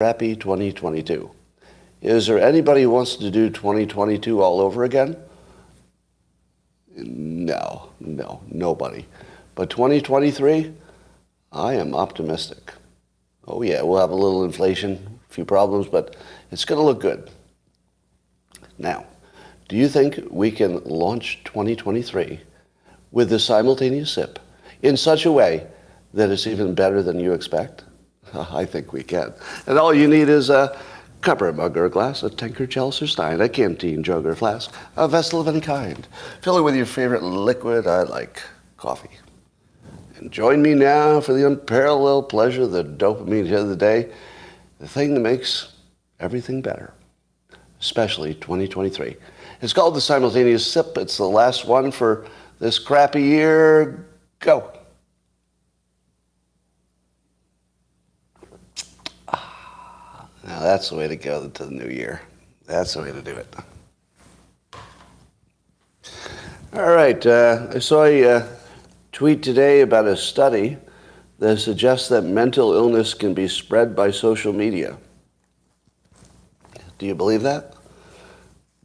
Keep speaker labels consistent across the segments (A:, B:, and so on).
A: crappy 2022. Is there anybody who wants to do 2022 all over again? No, nobody. But 2023, I am optimistic. Oh yeah, we'll have a little inflation, a few problems, but it's going to look good. Now, do you think we can launch 2023 with the simultaneous sip in such a way that it's even better than you expect? I think we can. And all you need is a cup or a mug or a glass, a tankard, chalice or stein, a canteen, jug or flask, a vessel of any kind. Fill it with your favorite liquid. I like coffee. And join me now for the unparalleled pleasure of the dopamine hit of the day, the thing that makes everything better, especially 2023. It's called the simultaneous sip. It's the last one for this crappy year. Go. Now that's the way to go to the new year. That's the way to do it. All right. I saw a tweet today about a study that suggests that mental illness can be spread by social media. Do you believe that?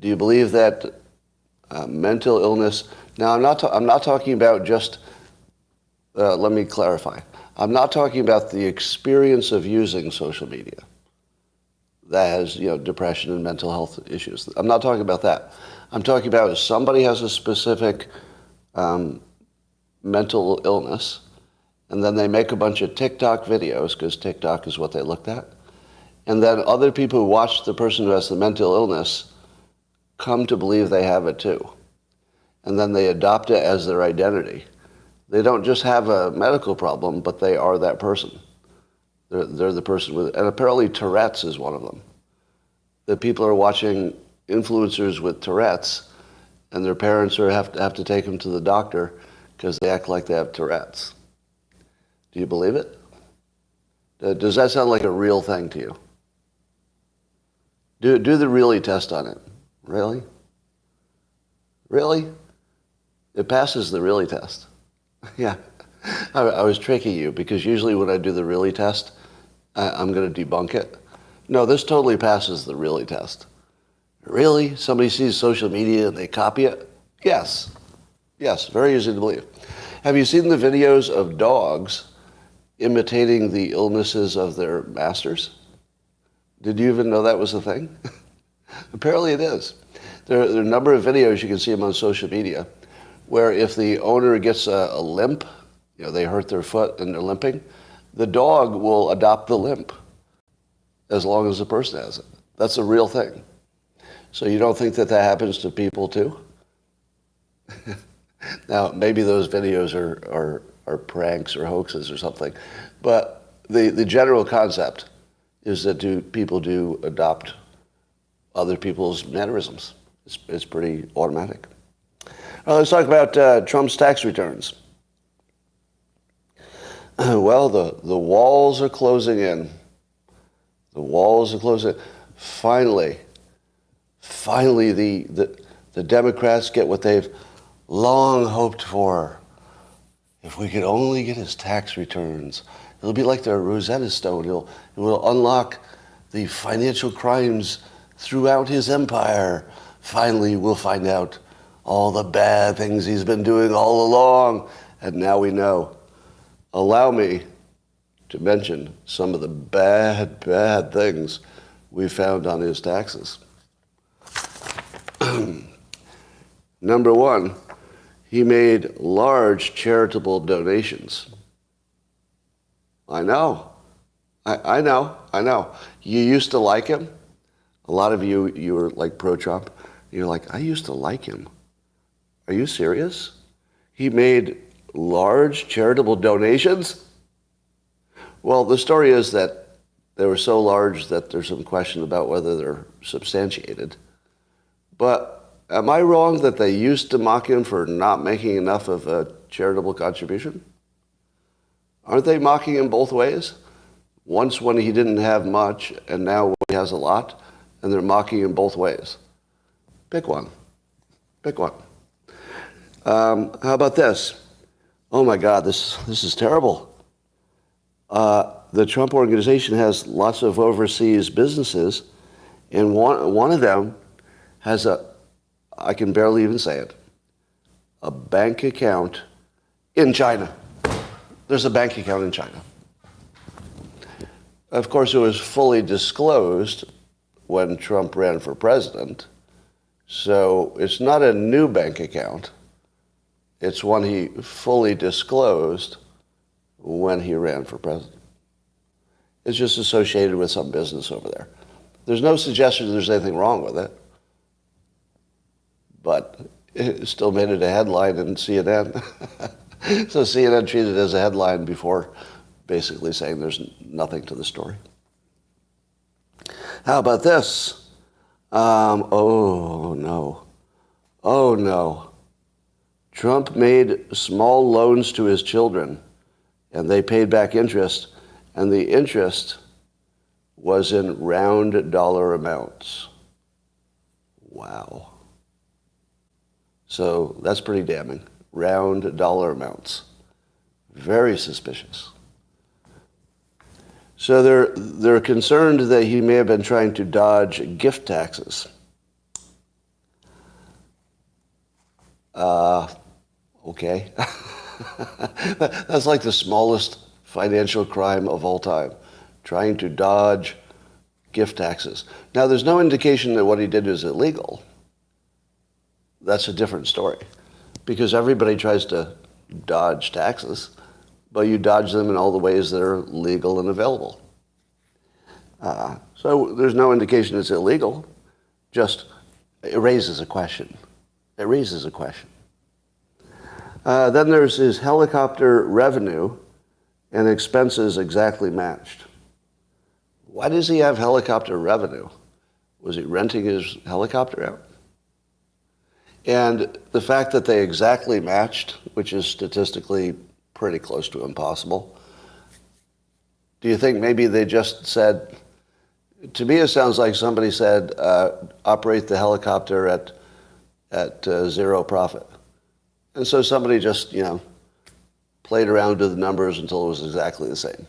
A: Do you believe that mental illness? Now, I'm not talking about just. Let me clarify. I'm not talking about the experience of using social media that has, depression and mental health issues. I'm not talking about that. I'm talking about if somebody has a specific mental illness, and then they make a bunch of TikTok videos, because TikTok is what they looked at, and then other people who watch the person who has the mental illness come to believe they have it too. And then they adopt it as their identity. They don't just have a medical problem, but they are that person. They're the person with, and apparently Tourette's is one of them. That people are watching influencers with Tourette's, and their parents have to take them to the doctor because they act like they have Tourette's. Do you believe it? Does that sound like a real thing to you? Do the really test on it. Really? Really? It passes the really test. Yeah. I was tricking you because usually when I do the really test, I'm going to debunk it. No, this totally passes the really test. Really? Somebody sees social media and they copy it? Yes. Yes, very easy to believe. Have you seen the videos of dogs imitating the illnesses of their masters? Did you even know that was a thing? Apparently it is. There are a number of videos, you can see them on social media, where if the owner gets a limp, they hurt their foot and they're limping, the dog will adopt the limp as long as the person has it. That's a real thing. So you don't think that happens to people too? Now, maybe those videos are pranks or hoaxes or something, but the general concept is that people do adopt other people's mannerisms. It's pretty automatic. Let's talk about Trump's tax returns. Well, the walls are closing in. The walls are closing. Finally, the Democrats get what they've long hoped for. If we could only get his tax returns, it'll be like the Rosetta Stone. It will unlock the financial crimes throughout his empire. Finally, we'll find out all the bad things he's been doing all along, and now we know. Allow me to mention some of the bad things we found on his taxes. Number one, he made large charitable donations. I know. I know. You used to like him. A lot of you were like pro-Trump. You're like, I used to like him. Are you serious? He made large charitable donations? Well, the story is that they were so large that there's some question about whether they're substantiated. But am I wrong that they used to mock him for not making enough of a charitable contribution? Aren't they mocking him both ways? Once when he didn't have much, and now when he has a lot, and they're mocking him both ways. Pick one. Pick one. How about this? Oh my God, this is terrible. the Trump organization has lots of overseas businesses, and one of them has I can barely even say it, a bank account in China. There's a bank account in China. Of course, it was fully disclosed when Trump ran for president, so it's not a new bank account. It's one he fully disclosed when he ran for president. It's just associated with some business over there. There's no suggestion there's anything wrong with it, but it still made it a headline in CNN. So CNN treated it as a headline before basically saying there's nothing to the story. How about this? Oh no. Trump made small loans to his children, and they paid back interest, and the interest was in round dollar amounts. Wow. So that's pretty damning. Round dollar amounts. Very suspicious. So they're concerned that he may have been trying to dodge gift taxes. Okay. That's like the smallest financial crime of all time, trying to dodge gift taxes. Now, there's no indication that what he did is illegal. That's a different story, because everybody tries to dodge taxes, but you dodge them in all the ways that are legal and available. So there's no indication it's illegal, just it raises a question. It raises a question. Then there's his helicopter revenue and expenses exactly matched. Why does he have helicopter revenue? Was he renting his helicopter out? And the fact that they exactly matched, which is statistically pretty close to impossible, do you think maybe they just said, to me it sounds like somebody said, operate the helicopter at zero profit. And so somebody just, played around with the numbers until it was exactly the same.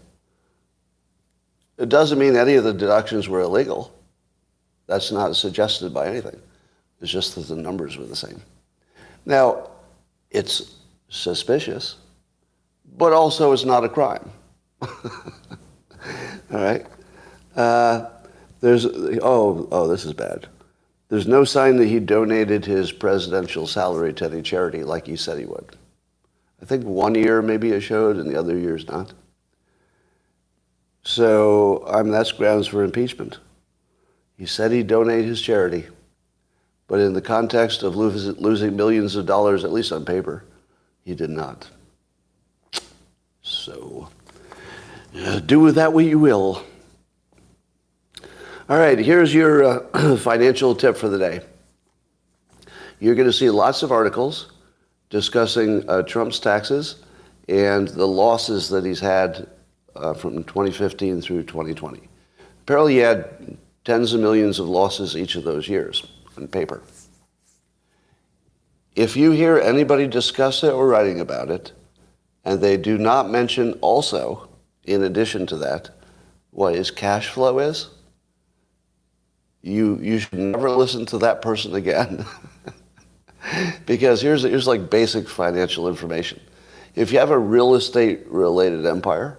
A: It doesn't mean any of the deductions were illegal. That's not suggested by anything. It's just that the numbers were the same. Now, it's suspicious, but also it's not a crime. All right? This is bad. There's no sign that he donated his presidential salary to any charity like he said he would. I think one year maybe it showed and the other years not. So, that's grounds for impeachment. He said he'd donate his charity, but in the context of losing millions of dollars, at least on paper, he did not. So, do with that what you will. All right, here's your financial tip for the day. You're going to see lots of articles discussing Trump's taxes and the losses that he's had from 2015 through 2020. Apparently he had tens of millions of losses each of those years on paper. If you hear anybody discuss it or writing about it, and they do not mention also, in addition to that, what his cash flow is, you should never listen to that person again. Because here's like basic financial information. If you have a real estate related empire,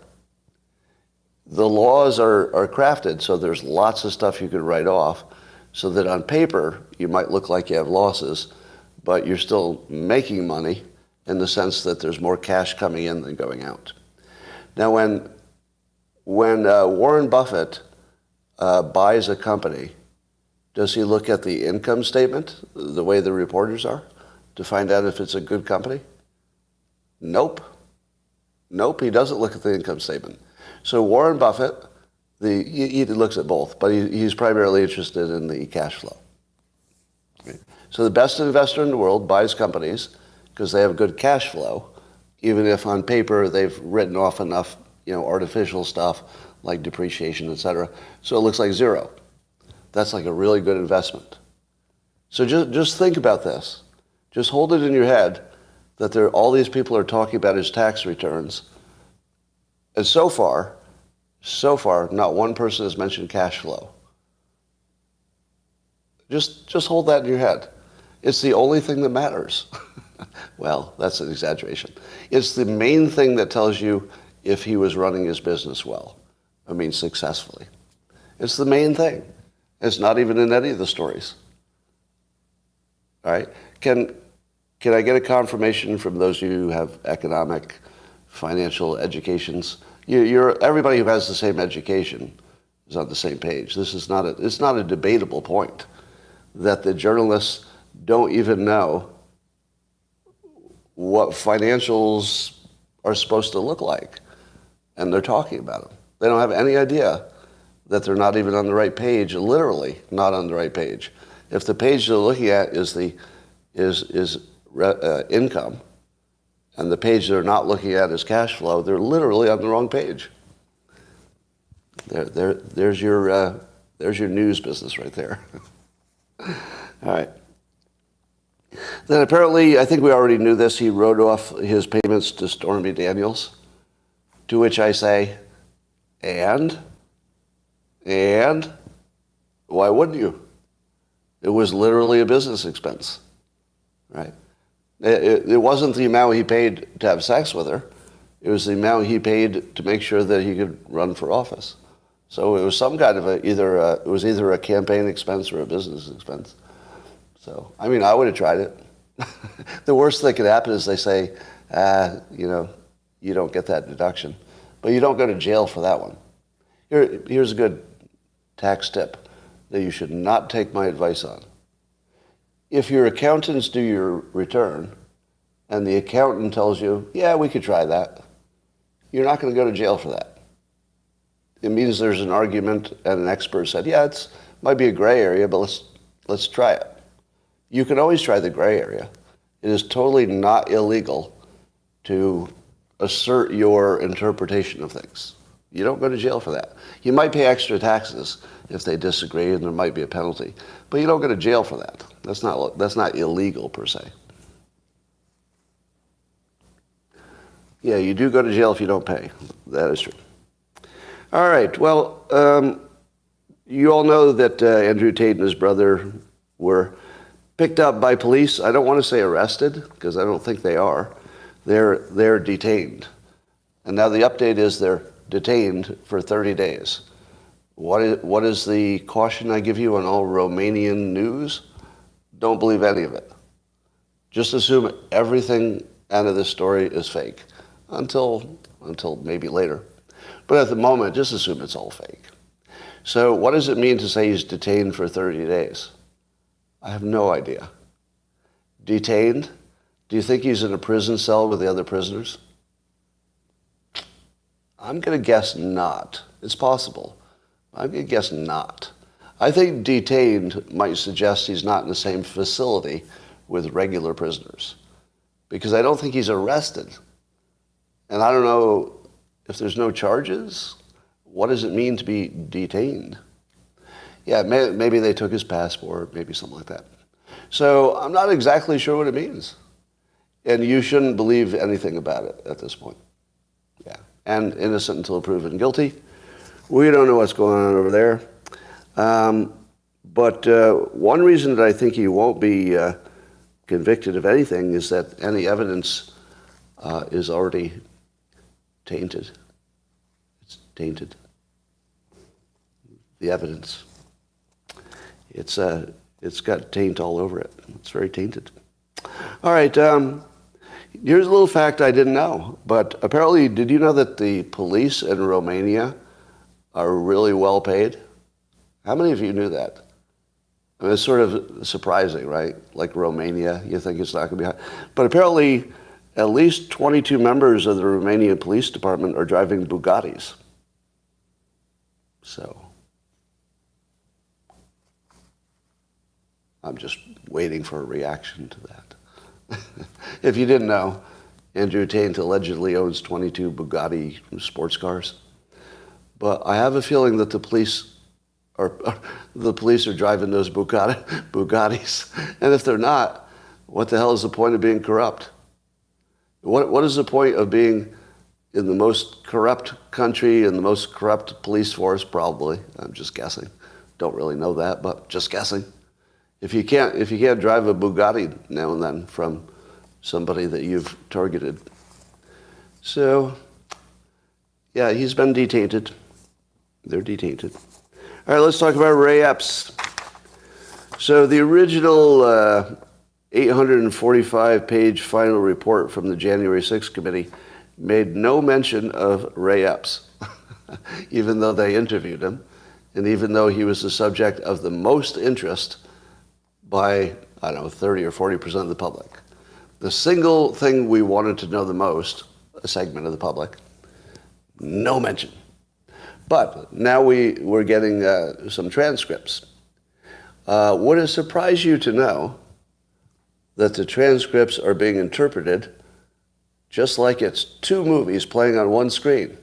A: the laws are crafted so there's lots of stuff you could write off so that on paper you might look like you have losses, but you're still making money in the sense that there's more cash coming in than going out. Now when Warren Buffett buys a company, does he look at the income statement, the way the reporters are, to find out if it's a good company? Nope, he doesn't look at the income statement. So Warren Buffett, he looks at both, but he's primarily interested in the cash flow. Okay. So the best investor in the world buys companies because they have good cash flow, even if on paper they've written off enough, artificial stuff like depreciation, et cetera, so it looks like zero. That's like a really good investment. So just think about this. Just hold it in your head that all these people are talking about his tax returns. And so far, So far, not one person has mentioned cash flow. Just hold that in your head. It's the only thing that matters. Well, that's an exaggeration. It's the main thing that tells you if he was running his business well. I mean, successfully. It's the main thing. It's not even in any of the stories. All right? Can I get a confirmation from those of you who have economic, financial educations? Everybody who has the same education is on the same page. It's not a debatable point that the journalists don't even know what financials are supposed to look like, and they're talking about them. They don't have any idea that they're not even on the right page, literally not on the right page. If the page they're looking at is income, and the page they're not looking at is cash flow, they're literally on the wrong page. There's your news business right there. All right. Then apparently, I think we already knew this, he wrote off his payments to Stormy Daniels, to which I say, and why wouldn't you? It was literally a business expense, right? It wasn't the amount he paid to have sex with her. It was the amount he paid to make sure that he could run for office. So it was some kind of either a campaign expense or a business expense. So, I mean, I would have tried it. The worst that could happen is they say, you don't get that deduction. But you don't go to jail for that one. Here's a good tax tip that you should not take my advice on. If your accountants do your return and the accountant tells you, yeah, we could try that, you're not going to go to jail for that. It means there's an argument and an expert said, yeah, it might be a gray area, but let's try it. You can always try the gray area. It is totally not illegal to assert your interpretation of things. You don't go to jail for that. You might pay extra taxes if they disagree, and there might be a penalty, but you don't go to jail for that. That's not illegal per se. Yeah, you do go to jail if you don't pay. That is true. All right. Well, you all know that Andrew Tate and his brother were picked up by police. I don't want to say arrested, because I don't think they are. They're detained. And now the update is they're detained for 30 days. What is the caution I give you on all Romanian news? Don't believe any of it. Just assume everything out of this story is fake until maybe later. But at the moment, just assume it's all fake. So what does it mean to say he's detained for 30 days? I have no idea. Detained? Do you think he's in a prison cell with the other prisoners? I'm going to guess not. It's possible. I'm going to guess not. I think detained might suggest he's not in the same facility with regular prisoners, because I don't think he's arrested. And I don't know if there's no charges. What does it mean to be detained? Yeah, maybe they took his passport, maybe something like that. So I'm not exactly sure what it means. And you shouldn't believe anything about it at this point. Yeah. And innocent until proven guilty. We don't know what's going on over there. But one reason that I think he won't be convicted of anything is that any evidence is already tainted. It's tainted. The evidence. It's got taint all over it. It's very tainted. All right. Here's a little fact I didn't know. But apparently, did you know that the police in Romania are really well paid? How many of you knew that? I mean, it's sort of surprising, right? Like Romania, you think it's not going to be high. But apparently, at least 22 members of the Romanian police department are driving Bugattis. So I'm just waiting for a reaction to that. If you didn't know, Andrew Tate allegedly owns 22 Bugatti sports cars. But I have a feeling that the police are driving those Bugattis. And if they're not, what the hell is the point of being corrupt? What is the point of being in the most corrupt country, in the most corrupt police force, probably. I'm just guessing. Don't really know that, but just guessing. If you can't drive a Bugatti now and then from somebody that you've targeted. So, yeah, he's been detained. They're detained. All right, let's talk about Ray Epps. So the original 845-page final report from the January 6th committee made no mention of Ray Epps, even though they interviewed him, and even though he was the subject of the most interest by, 30 or 40% of the public. The single thing we wanted to know the most, a segment of the public, no mention. But now we're getting some transcripts. Would it surprise you to know that the transcripts are being interpreted just like it's two movies playing on one screen,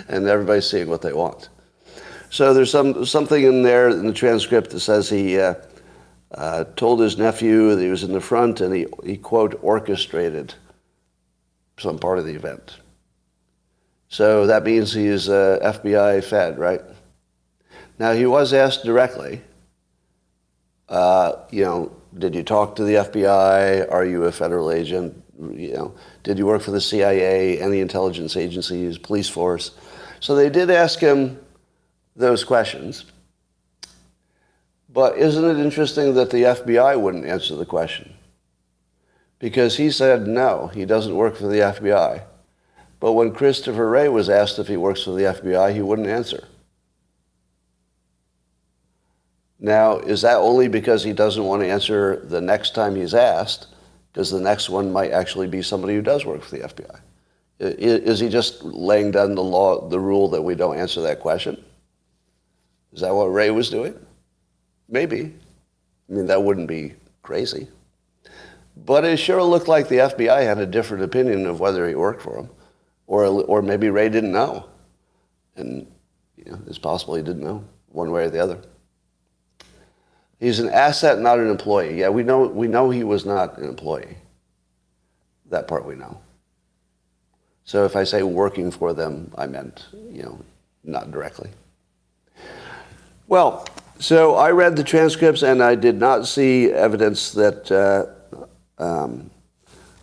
A: and everybody's seeing what they want? So there's something in there in the transcript that says he told his nephew that he was in the front, and he quote, orchestrated some part of the event. So that means he's FBI Fed, right? Now, he was asked directly, did you talk to the FBI? Are you a federal agent? Did you work for the CIA, any intelligence agencies, police force? So they did ask him those questions. But isn't it interesting that the FBI wouldn't answer the question? Because he said no, he doesn't work for the FBI. But when Christopher Wray was asked if he works for the FBI, he wouldn't answer. Now, is that only because he doesn't want to answer the next time he's asked? Because the next one might actually be somebody who does work for the FBI. Is he just laying down the rule that we don't answer that question? Is that what Wray was doing? Maybe. I mean, that wouldn't be crazy. But it sure looked like the FBI had a different opinion of whether he worked for them. Or maybe Wray didn't know. And it's possible he didn't know, one way or the other. He's an asset, not an employee. Yeah, we know he was not an employee. That part we know. So if I say working for them, I meant, not directly. Well, so I read the transcripts and I did not see evidence that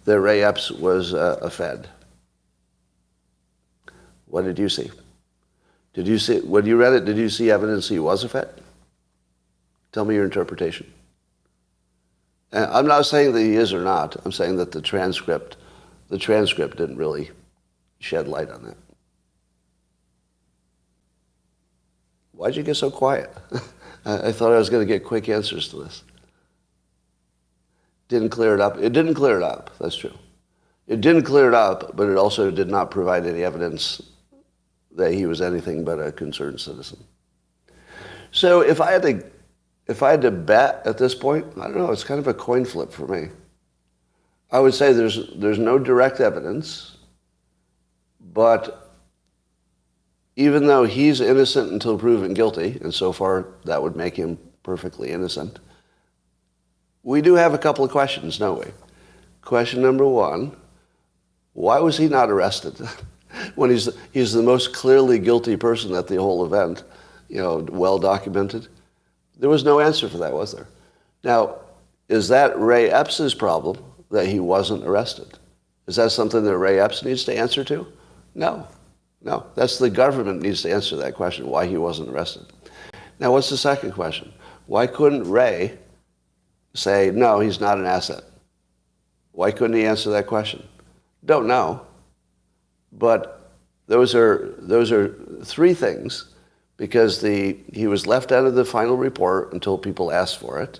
A: Ray Epps was a Fed. What did you see? When you read it, did you see evidence he was a Fed? Tell me your interpretation. And I'm not saying that he is or not. I'm saying that the transcript didn't really shed light on that. Why'd you get so quiet? I thought I was going to get quick answers to this. Didn't clear it up. It didn't clear it up. That's true. It didn't clear it up, but it also did not provide any evidence that he was anything but a concerned citizen. So if I had to bet at this point, I don't know, it's kind of a coin flip for me. I would say there's no direct evidence, but even though he's innocent until proven guilty, and so far that would make him perfectly innocent, we do have a couple of questions, don't we? Question number one, why was he not arrested when he's the most clearly guilty person at the whole event, well documented? There was no answer for that, was there? Now, is that Ray Epps' problem that he wasn't arrested? Is that something that Ray Epps needs to answer to? No. That's the government needs to answer that question, why he wasn't arrested. Now, what's the second question? Why couldn't Ray say, no, he's not an asset? Why couldn't he answer that question? Don't know. But those are three things, because he was left out of the final report until people asked for it.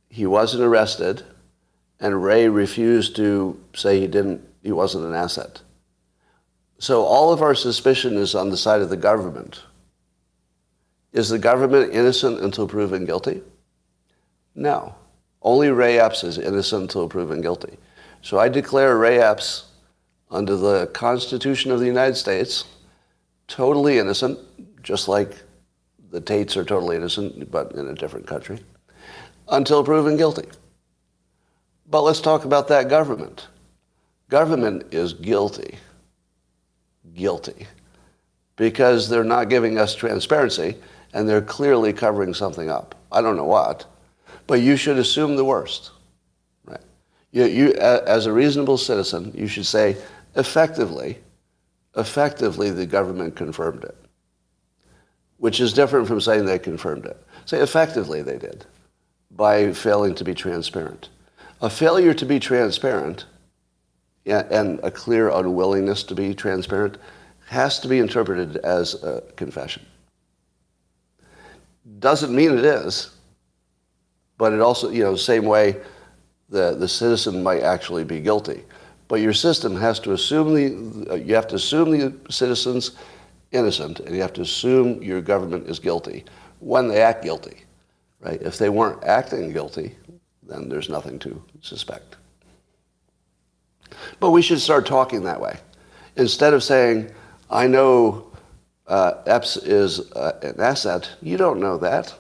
A: He wasn't arrested, and Ray refused to say he wasn't an asset. So all of our suspicion is on the side of the government. Is the government innocent until proven guilty? No. Only Ray Epps is innocent until proven guilty. So I declare Ray Epps, under the Constitution of the United States, totally innocent, just like the Tates are totally innocent, but in a different country, until proven guilty. But let's talk about that government. Government is guilty, because they're not giving us transparency, and they're clearly covering something up. I don't know what, but you should assume the worst, right? You, as a reasonable citizen, you should say, effectively, the government confirmed it, which is different from saying they confirmed it. Say, effectively they did, by failing to be transparent. A failure to be transparent and a clear unwillingness to be transparent has to be interpreted as a confession. Doesn't mean it is, but it also, same way the citizen might actually be guilty. But your system has to assume you have to assume the citizen's innocent, and you have to assume your government is guilty when they act guilty, right? If they weren't acting guilty, then there's nothing to suspect. But we should start talking that way. Instead of saying, I know Epps is an asset, you don't know that.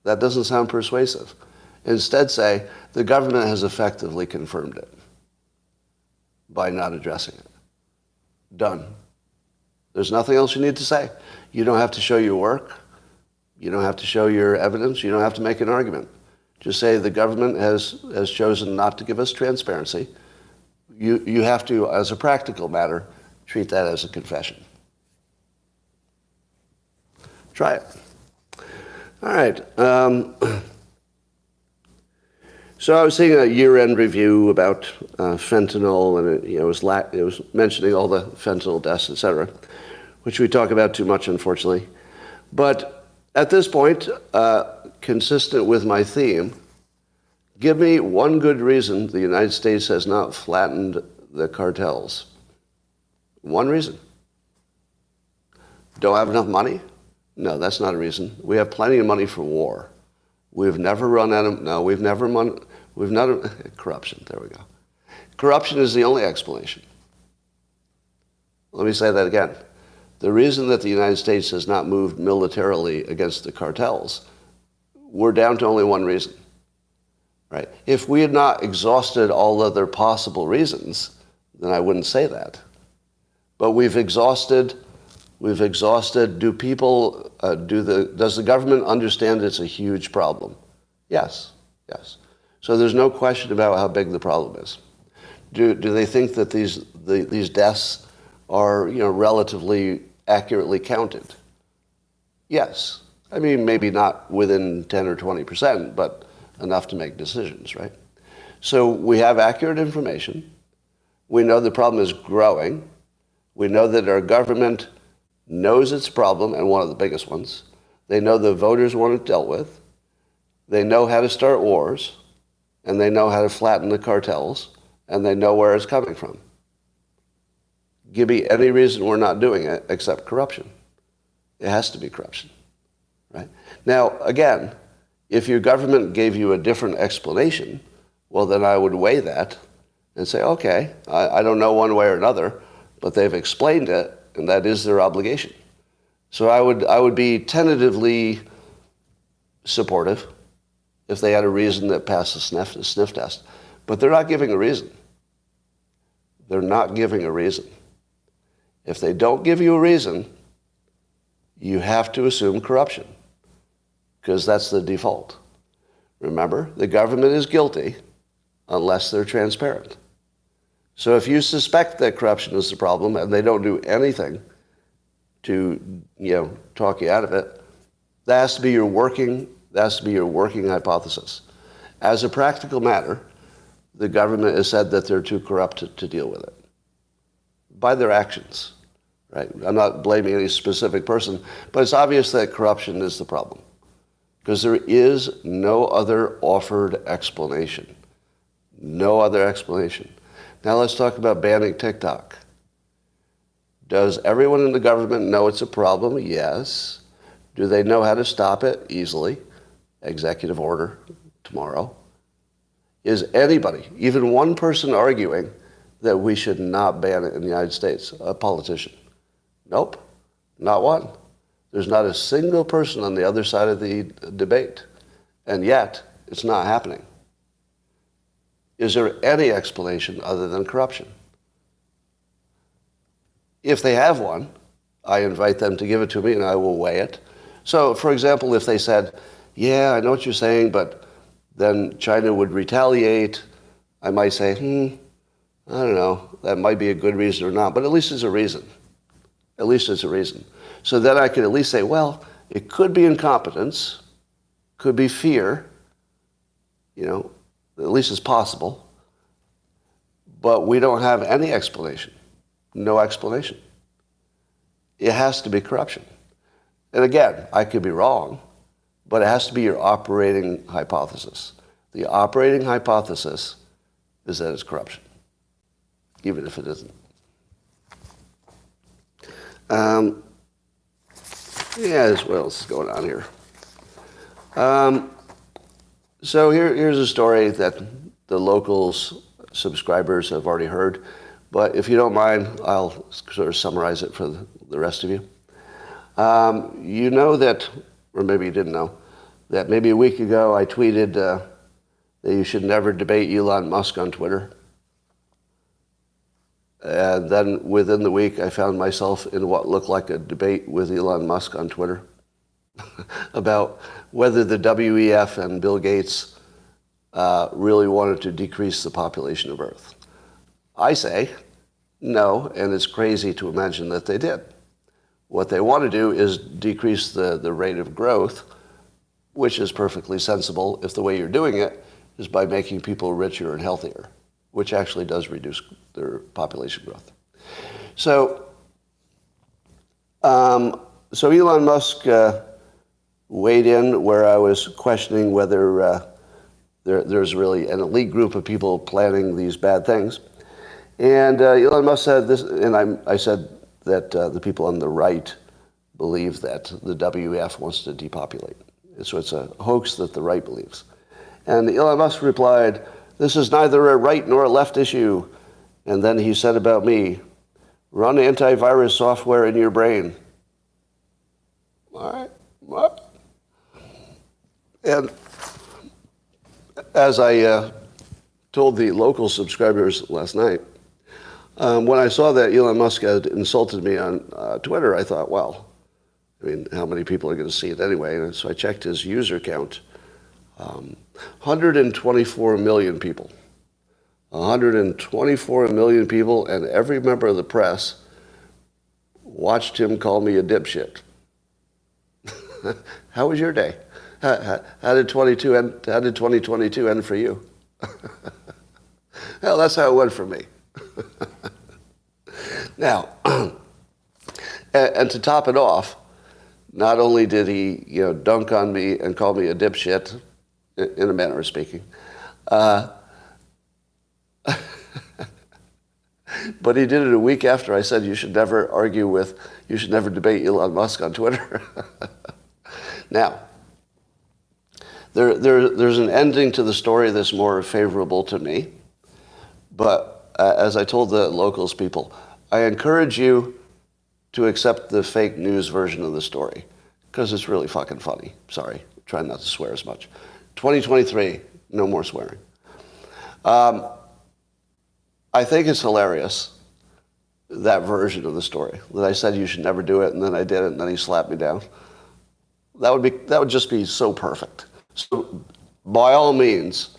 A: That doesn't sound persuasive. Instead say, the government has effectively confirmed it by not addressing it. Done. There's nothing else you need to say. You don't have to show your work. You don't have to show your evidence. You don't have to make an argument. Just say the government has chosen not to give us transparency. You have to, as a practical matter, treat that as a confession. Try it. All right. So I was seeing a year-end review about fentanyl, and it was mentioning all the fentanyl deaths, et cetera, which we talk about too much, unfortunately. But at this point, consistent with my theme, give me one good reason the United States has not flattened the cartels. One reason. Don't have enough money? No, that's not a reason. We have plenty of money for war. We've never run out of, no, we've not, corruption, there we go. Corruption is the only explanation. Let me say that again. The reason that the United States has not moved militarily against the cartels, we're down to only one reason, right? If we had not exhausted all other possible reasons, then I wouldn't say that. But we've exhausted, does the government understand it's a huge problem? Yes. So there's no question about how big the problem is. Do they think that these deaths are, relatively accurately counted? Yes. I mean, maybe not within 10 or 20%, but enough to make decisions, right? So we have accurate information. We know the problem is growing. We know that our government knows its problem, and one of the biggest ones. They know the voters want it dealt with. They know how to start wars, and they know how to flatten the cartels, and they know where it's coming from. Give me any reason we're not doing it except corruption. It has to be corruption, right? Now, again, if your government gave you a different explanation, well, then I would weigh that and say, okay, I don't know one way or another, but they've explained it, and that is their obligation. So I would be tentatively supportive if they had a reason that passed the sniff test. But they're not giving a reason. They're not giving a reason. If they don't give you a reason, you have to assume corruption, because that's the default. Remember, the government is guilty unless they're transparent. So if you suspect that corruption is the problem and they don't do anything to, talk you out of it, that has to be your working hypothesis. As a practical matter, the government has said that they're too corrupt to deal with it by their actions, right? I'm not blaming any specific person, but it's obvious that corruption is the problem, because there is no other offered explanation. No other explanation. Now let's talk about banning TikTok. Does everyone in the government know it's a problem? Yes. Do they know how to stop it? Easily. Executive order tomorrow. Is anybody, even one person, arguing that we should not ban it in the United States? A politician? Nope. Not one. There's not a single person on the other side of the debate. And yet, it's not happening. Is there any explanation other than corruption? If they have one, I invite them to give it to me and I will weigh it. So, for example, if they said, yeah, I know what you're saying, but then China would retaliate, I might say, I don't know, that might be a good reason or not, but at least it's a reason. At least it's a reason. So then I could at least say, well, it could be incompetence, could be fear, at least it's possible, but we don't have any explanation. No explanation. It has to be corruption. And again, I could be wrong, but it has to be your operating hypothesis. The operating hypothesis is that it's corruption, even if it isn't. What else is going on here? So here's a story that the locals subscribers have already heard, but if you don't mind, I'll sort of summarize it for the rest of you. You know that, or maybe you didn't know, that maybe a week ago I tweeted that you should never debate Elon Musk on Twitter. And then within the week, I found myself in what looked like a debate with Elon Musk on Twitter about whether the WEF and Bill Gates really wanted to decrease the population of Earth. I say no, and it's crazy to imagine that they did. What they want to do is decrease the rate of growth, which is perfectly sensible if the way you're doing it is by making people richer and healthier, which actually does reduce their population growth. So Elon Musk weighed in where I was questioning whether there's really an elite group of people planning these bad things. And Elon Musk said this, and I said that the people on the right believe that the WEF wants to depopulate. So it's a hoax that the right believes. And Elon Musk replied, "This is neither a right nor a left issue." And then he said about me, "Run antivirus software in your brain." All right, what? And as I told the local subscribers last night, when I saw that Elon Musk had insulted me on Twitter, I thought, well, how many people are going to see it anyway? And so I checked his user count. 124 million people. 124 million people, and every member of the press watched him call me a dipshit. How was your day? How did 2022 end for you? Well, that's how it went for me. Now, and to top it off, not only did he, dunk on me and call me a dipshit, in a manner of speaking, but he did it a week after I said you should never debate Elon Musk on Twitter. Now, there's an ending to the story that's more favorable to me, but as I told the locals people, I encourage you to accept the fake news version of the story, because it's really fucking funny. Sorry, trying not to swear as much. 2023, no more swearing. I think it's hilarious, that version of the story, that I said you should never do it, and then I did it, and then he slapped me down. That would just be so perfect. So, by all means,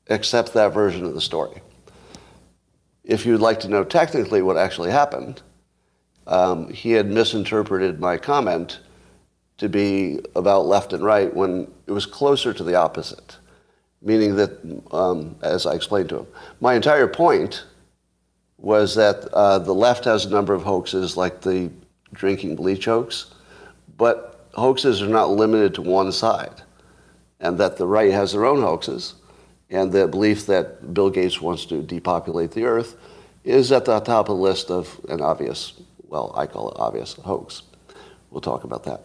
A: accept that version of the story. If you'd like to know technically what actually happened, he had misinterpreted my comment to be about left and right when it was closer to the opposite, meaning that, as I explained to him, my entire point was that the left has a number of hoaxes, like the drinking bleach hoax, but hoaxes are not limited to one side, and that the right has their own hoaxes, and the belief that Bill Gates wants to depopulate the earth is at the top of the list of an obvious, well, I call it obvious, hoax. We'll talk about that.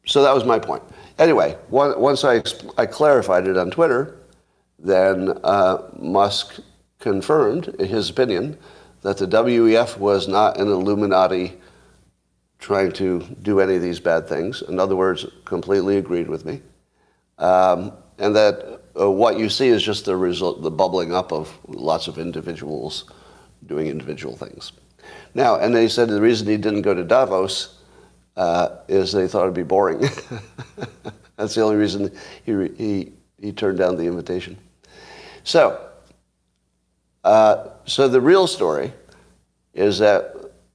A: So that was my point. Anyway, once I clarified it on Twitter, then Musk confirmed his opinion that the WEF was not an Illuminati trying to do any of these bad things. In other words, completely agreed with me. And that what you see is just the result, the bubbling up of lots of individuals doing individual things. Now, and they said the reason he didn't go to Davos is they thought it'd be boring. That's the only reason he turned down the invitation. So the real story is that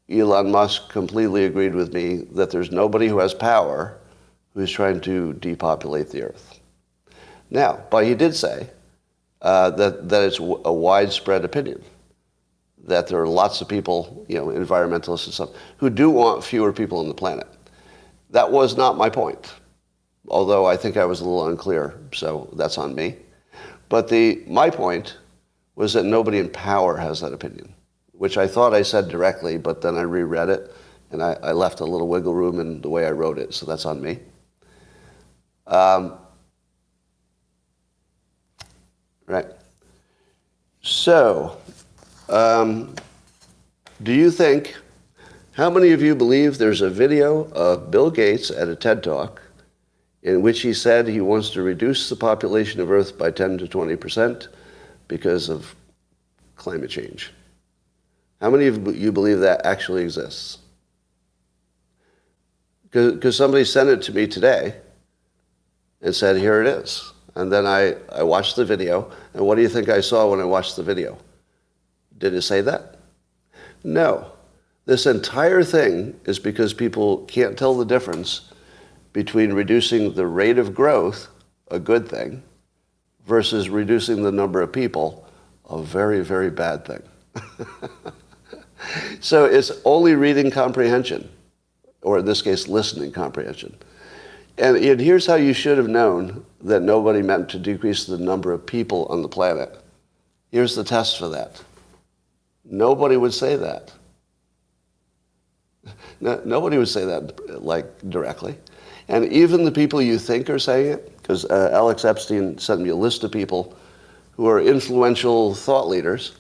A: Elon Musk completely agreed with me that there's nobody who has power who's trying to depopulate the earth. Now, but he did say that it's a widespread opinion, that there are lots of people, environmentalists and stuff, who do want fewer people on the planet. That was not my point, although I think I was a little unclear, so that's on me. But my point was that nobody in power has that opinion, which I thought I said directly, but then I reread it, and I left a little wiggle room in the way I wrote it, so that's on me. Right. So, do you think, how many of you believe there's a video of Bill Gates at a TED Talk in which he said he wants to reduce the population of Earth by 10 to 20% because of climate change? How many of you believe that actually exists? Because somebody sent it to me today and said, here it is. And then I watched the video, and what do you think I saw when I watched the video? Did it say that? No. This entire thing is because people can't tell the difference between reducing the rate of growth, a good thing, versus reducing the number of people, a very, very bad thing. So it's only reading comprehension, or in this case, listening comprehension. And here's how you should have known that nobody meant to decrease the number of people on the planet. Here's the test for that. Nobody would say that. Nobody would say that, directly. And even the people you think are saying it, because Alex Epstein sent me a list of people who are influential thought leaders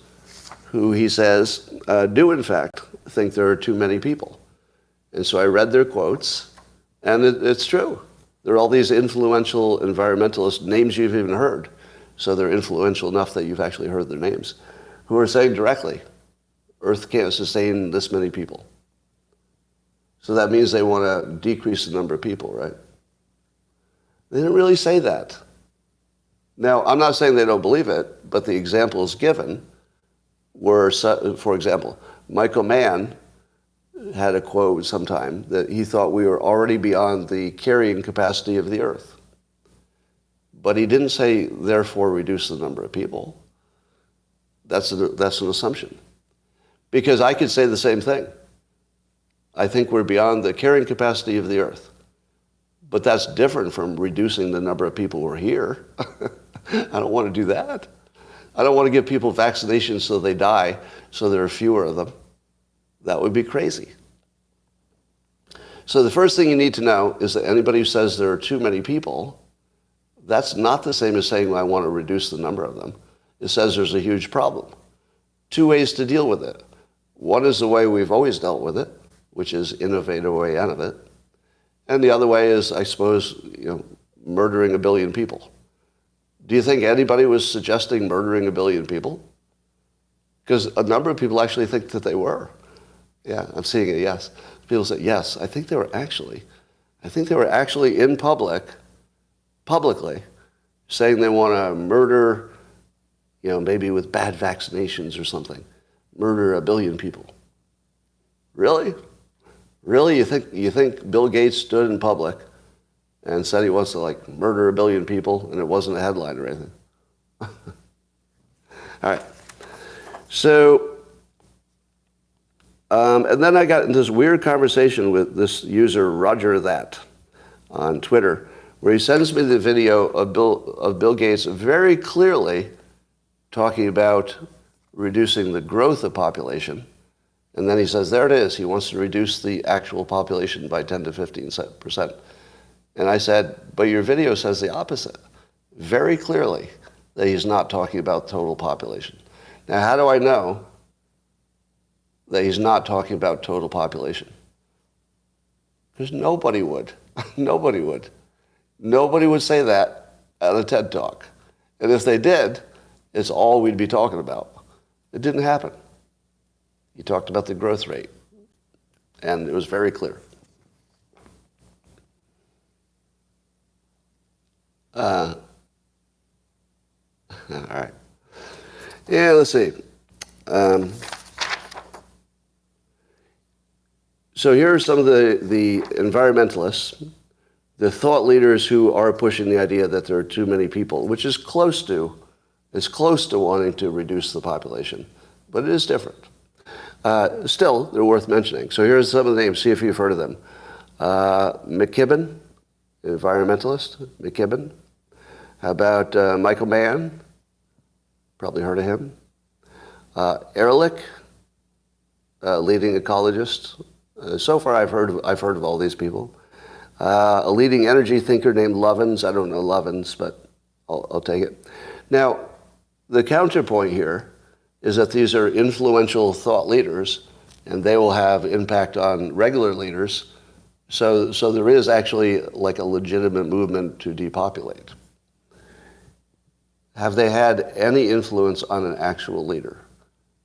A: who he says do, in fact, think there are too many people. And so I read their quotes, and it's true. There are all these influential environmentalist names you've even heard, so they're influential enough that you've actually heard their names, who are saying directly, Earth can't sustain this many people. So that means they want to decrease the number of people, right? They didn't really say that. Now, I'm not saying they don't believe it, but the examples given were, for example, Michael Mann had a quote sometime that he thought we were already beyond the carrying capacity of the Earth. But he didn't say, therefore, reduce the number of people. That's an assumption. Because I could say the same thing. I think we're beyond the carrying capacity of the Earth. But that's different from reducing the number of people who are here. I don't want to do that. I don't want to give people vaccinations so they die, so there are fewer of them. That would be crazy. So the first thing you need to know is that anybody who says there are too many people, that's not the same as saying, well, I want to reduce the number of them. It says there's a huge problem. Two ways to deal with it. One is the way we've always dealt with it, which is innovate a way out of it. And the other way is, I suppose, murdering 1 billion people. Do you think anybody was suggesting murdering 1 billion people? Because a number of people actually think that they were. Yeah, I'm seeing a yes. People say, yes, I think they were actually in publicly, saying they want to murder, maybe with bad vaccinations or something, murder 1 billion people. Really? Really? You think Bill Gates stood in public and said he wants to murder 1 billion people and it wasn't a headline or anything? All right. So, and then I got into this weird conversation with this user, Roger That, on Twitter, where he sends me the video of Bill Gates very clearly talking about reducing the growth of population. And then he says, there it is. He wants to reduce the actual population by 10 to 15%. And I said, but your video says the opposite, very clearly, that he's not talking about total population. Now, how do I know that he's not talking about total population? Because nobody would. Nobody would. Nobody would say that at a TED Talk. And if they did, it's all we'd be talking about. It didn't happen. He talked about the growth rate, and it was very clear. All right. Yeah, let's see. So here are some of the environmentalists, the thought leaders who are pushing the idea that there are too many people, which is close to wanting to reduce the population, but it is different. Still, they're worth mentioning. So here's some of the names. See if you've heard of them. McKibben, environmentalist, McKibben. How about Michael Mann? Probably heard of him. Ehrlich, leading ecologist. So far, I've heard of all these people. A leading energy thinker named Lovins. I don't know Lovins, but I'll take it. Now, the counterpoint here is that these are influential thought leaders, and they will have impact on regular leaders. So there is actually like a legitimate movement to depopulate. Have they had any influence on an actual leader?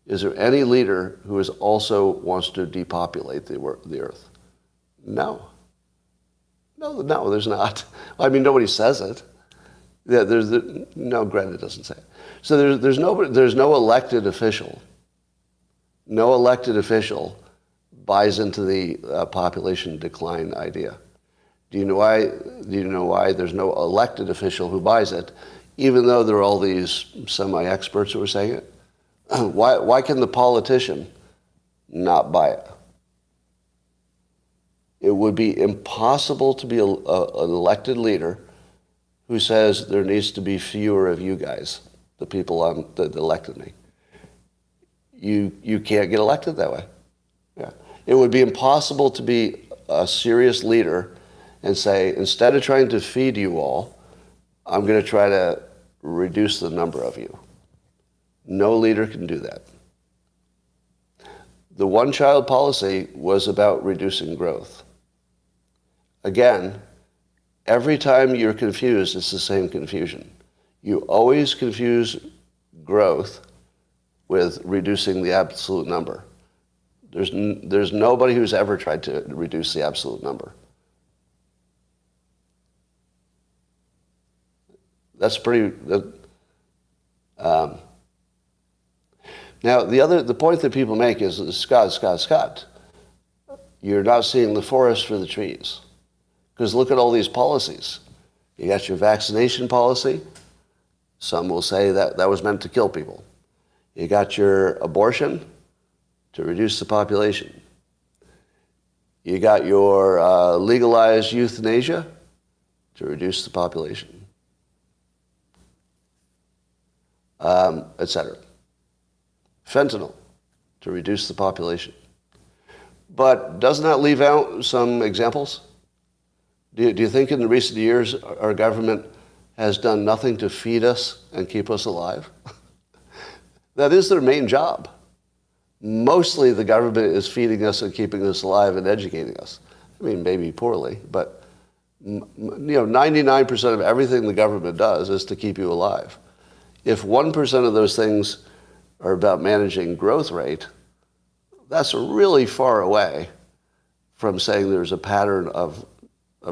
A: Is there any leader who also wants to depopulate the earth? No. No, there's not. I mean, nobody says it. Yeah, no, Greta doesn't say it. So there's no elected official. No elected official buys into the population decline idea. Do you know why? There's no elected official who buys it, even though there are all these semi-experts who are saying it? Why can the politician not buy it? It would be impossible to be an elected leader who says there needs to be fewer of you guys, the people that elected me. You can't get elected that way. Yeah. It would be impossible to be a serious leader and say, instead of trying to feed you all, I'm going to try to reduce the number of you. No leader can do that. The one-child policy was about reducing growth. Again, every time you're confused, it's the same confusion. You always confuse growth with reducing the absolute number. There's nobody who's ever tried to reduce the absolute number. That's pretty. Now, the point that people make is, Scott, you're not seeing the forest for the trees. Because look at all these policies. You got your vaccination policy. Some will say that was meant to kill people. You got your abortion to reduce the population. You got your legalized euthanasia to reduce the population, etc. Fentanyl to reduce the population. But doesn't that leave out some examples? Do you think in the recent years our government has done nothing to feed us and keep us alive? That is their main job. Mostly the government is feeding us and keeping us alive and educating us. I mean, maybe poorly, but 99% of everything the government does is to keep you alive. If 1% of those things are about managing growth rate, that's really far away from saying there's a pattern of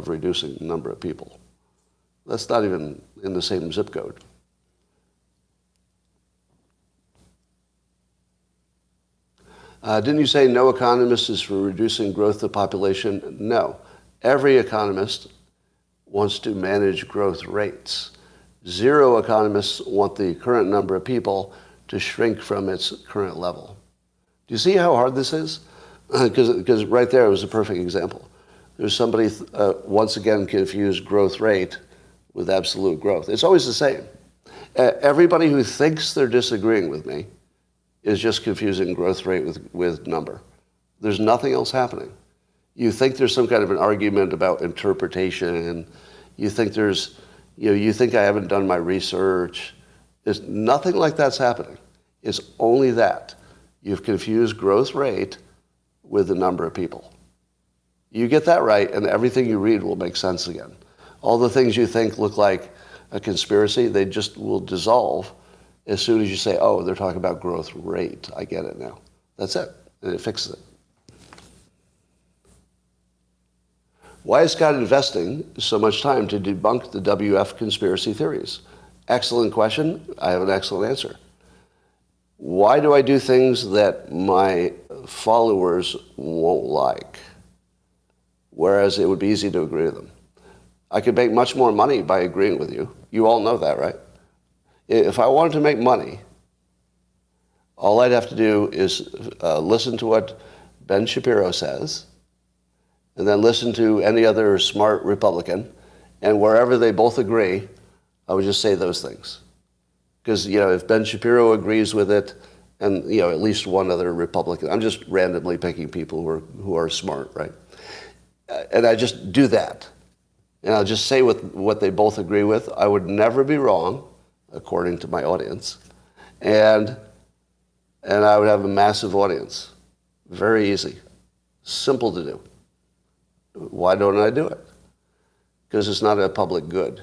A: reducing the number of people. That's not even in the same zip code. Didn't you say no economist is for reducing growth of the population? No. Every economist wants to manage growth rates. Zero economists want the current number of people to shrink from its current level. Do you see how hard this is? Because right there was a perfect example. There's somebody, once again, confused growth rate with absolute growth. It's always the same. Everybody who thinks they're disagreeing with me is just confusing growth rate with number. There's nothing else happening. You think there's some kind of an argument about interpretation. You think you think I haven't done my research. There's nothing like that's happening. It's only that. You've confused growth rate with the number of people. You get that right, and everything you read will make sense again. All the things you think look like a conspiracy, they just will dissolve as soon as you say, oh, they're talking about growth rate. I get it now. That's it. And it fixes it. Why is God investing so much time to debunk the WF conspiracy theories? Excellent question. I have an excellent answer. Why do I do things that my followers won't like? Whereas it would be easy to agree with them. I could make much more money by agreeing with you. You all know that, right? If I wanted to make money, all I'd have to do is listen to what Ben Shapiro says, and then listen to any other smart Republican, and wherever they both agree, I would just say those things. Because, if Ben Shapiro agrees with it, and, at least one other Republican, I'm just randomly picking people who are smart, right? And I just do that. And I'll just say what they both agree with. I would never be wrong, according to my audience. And I would have a massive audience. Very easy. Simple to do. Why don't I do it? Because it's not a public good.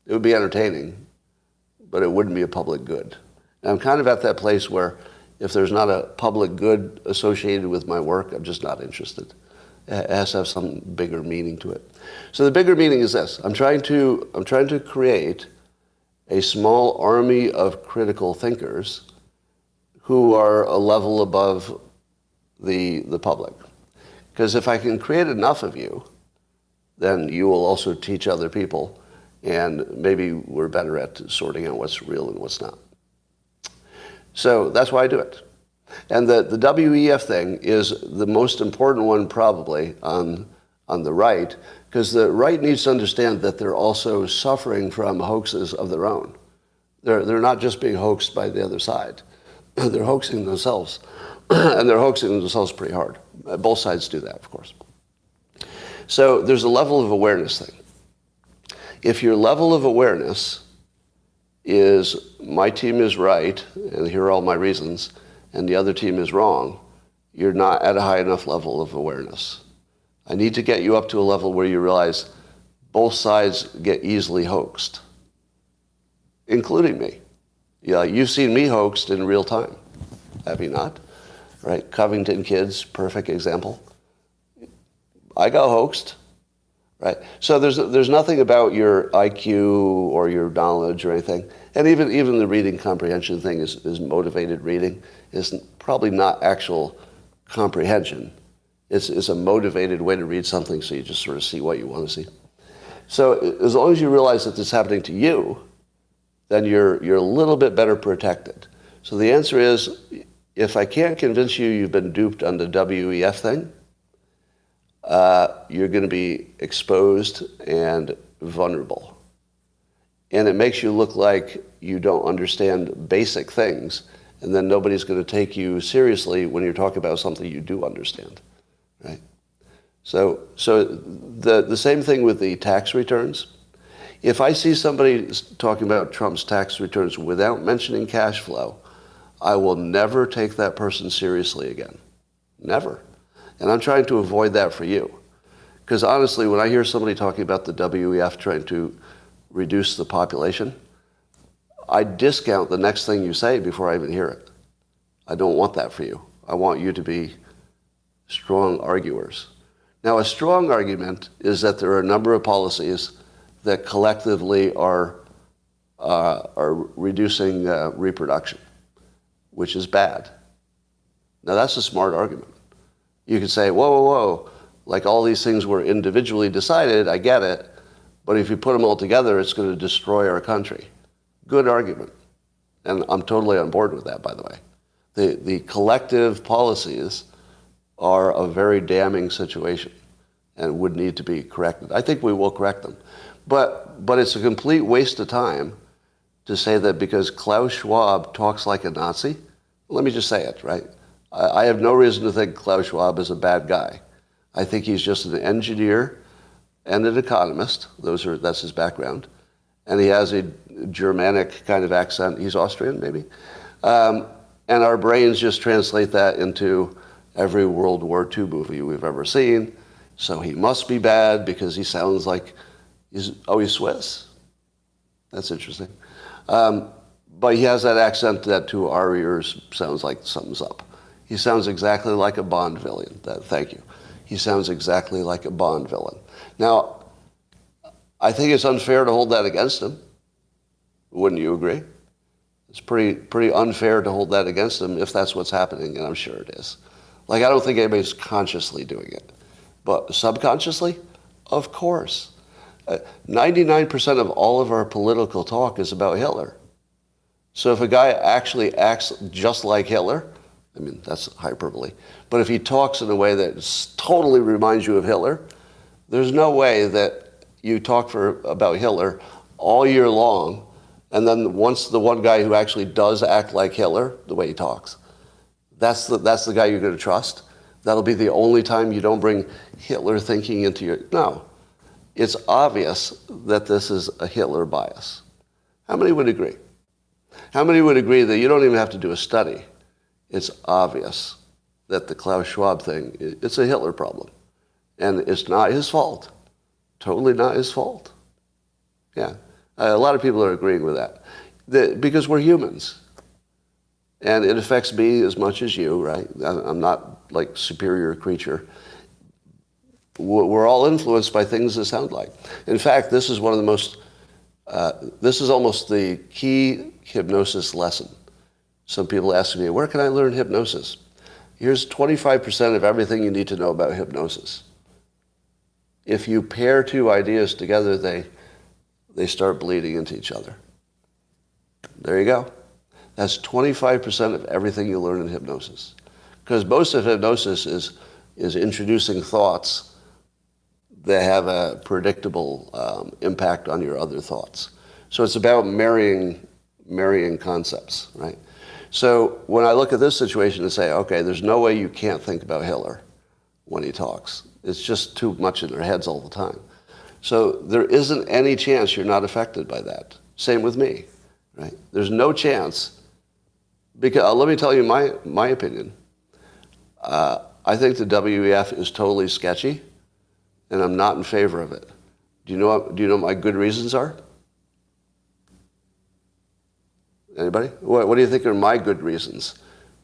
A: It would be entertaining, but it wouldn't be a public good. And I'm kind of at that place where if there's not a public good associated with my work, I'm just not interested. It has to have some bigger meaning to it. So the bigger meaning is this. I'm trying to create a small army of critical thinkers who are a level above the public. Because if I can create enough of you, then you will also teach other people, and maybe we're better at sorting out what's real and what's not. So that's why I do it. And the WEF thing is the most important one probably on the right, because the right needs to understand that they're also suffering from hoaxes of their own. They're not just being hoaxed by the other side. They're hoaxing themselves, and they're hoaxing themselves pretty hard. Both sides do that, of course. So there's a level of awareness thing. If your level of awareness is my team is right, and here are all my reasons, and the other team is wrong, you're not at a high enough level of awareness. I need to get you up to a level where you realize both sides get easily hoaxed, including me. Yeah, you've seen me hoaxed in real time, have you not? Right? Covington kids, perfect example. I got hoaxed, right? So there's nothing about your IQ or your knowledge or anything. And even the reading comprehension thing is motivated reading. It's probably not actual comprehension. It's a motivated way to read something so you just sort of see what you want to see. So as long as you realize that this is happening to you, then you're a little bit better protected. So the answer is, if I can't convince you you've been duped on the WEF thing, you're going to be exposed and vulnerable. And it makes you look like you don't understand basic things, and then nobody's going to take you seriously when you're talking about something you do understand, right? So the same thing with the tax returns. If I see somebody talking about Trump's tax returns without mentioning cash flow, I will never take that person seriously again. Never. And I'm trying to avoid that for you. Because honestly, when I hear somebody talking about the WEF trying to reduce the population, I discount the next thing you say before I even hear it. I don't want that for you. I want you to be strong arguers. Now, a strong argument is that there are a number of policies that collectively are reducing reproduction, which is bad. Now, that's a smart argument. You could say, whoa, like all these things were individually decided, I get it, but if you put them all together, it's going to destroy our country. Good argument. And I'm totally on board with that, by the way. The collective policies are a very damning situation and would need to be corrected. I think we will correct them. But it's a complete waste of time to say that because Klaus Schwab talks like a Nazi. Let me just say it, right? I have no reason to think Klaus Schwab is a bad guy. I think he's just an engineer and an economist. That's his background. And he has a Germanic kind of accent. He's Austrian, maybe. And our brains just translate that into every World War II movie we've ever seen. So he must be bad because he sounds like he's Swiss. That's interesting. But he has that accent that to our ears sounds like something's up. He sounds exactly like a Bond villain. Thank you. He sounds exactly like a Bond villain. Now, I think it's unfair to hold that against him. Wouldn't you agree? It's pretty unfair to hold that against him if that's what's happening, and I'm sure it is. Like, I don't think anybody's consciously doing it. But subconsciously, of course. 99% of all of our political talk is about Hitler. So if a guy actually acts just like Hitler, I mean, that's hyperbole, but if he talks in a way that totally reminds you of Hitler, there's no way that you talk about Hitler all year long, and then once the one guy who actually does act like Hitler, the way he talks, that's the guy you're going to trust. That'll be the only time you don't bring Hitler thinking into your... No. It's obvious that this is a Hitler bias. How many would agree? How many would agree that you don't even have to do a study? It's obvious that the Klaus Schwab thing, it's a Hitler problem. And it's not his fault. Totally not his fault. Yeah. A lot of people are agreeing with that. Because we're humans. And it affects me as much as you, right? I'm not like superior creature. We're all influenced by things that sound like. In fact, this is one of the most, this is almost the key hypnosis lesson. Some people ask me, where can I learn hypnosis? Here's 25% of everything you need to know about hypnosis. If you pair two ideas together, they start bleeding into each other. There you go. That's 25% of everything you learn in hypnosis. Because most of hypnosis is introducing thoughts that have a predictable impact on your other thoughts. So it's about marrying concepts, right? So when I look at this situation and say, okay, there's no way you can't think about Hitler when he talks. It's just too much in their heads all the time. So there isn't any chance you're not affected by that. Same with me, right? There's no chance. Because let me tell you my opinion. I think the WEF is totally sketchy, and I'm not in favor of it. Do you know what my good reasons are? Anybody? What do you think are my good reasons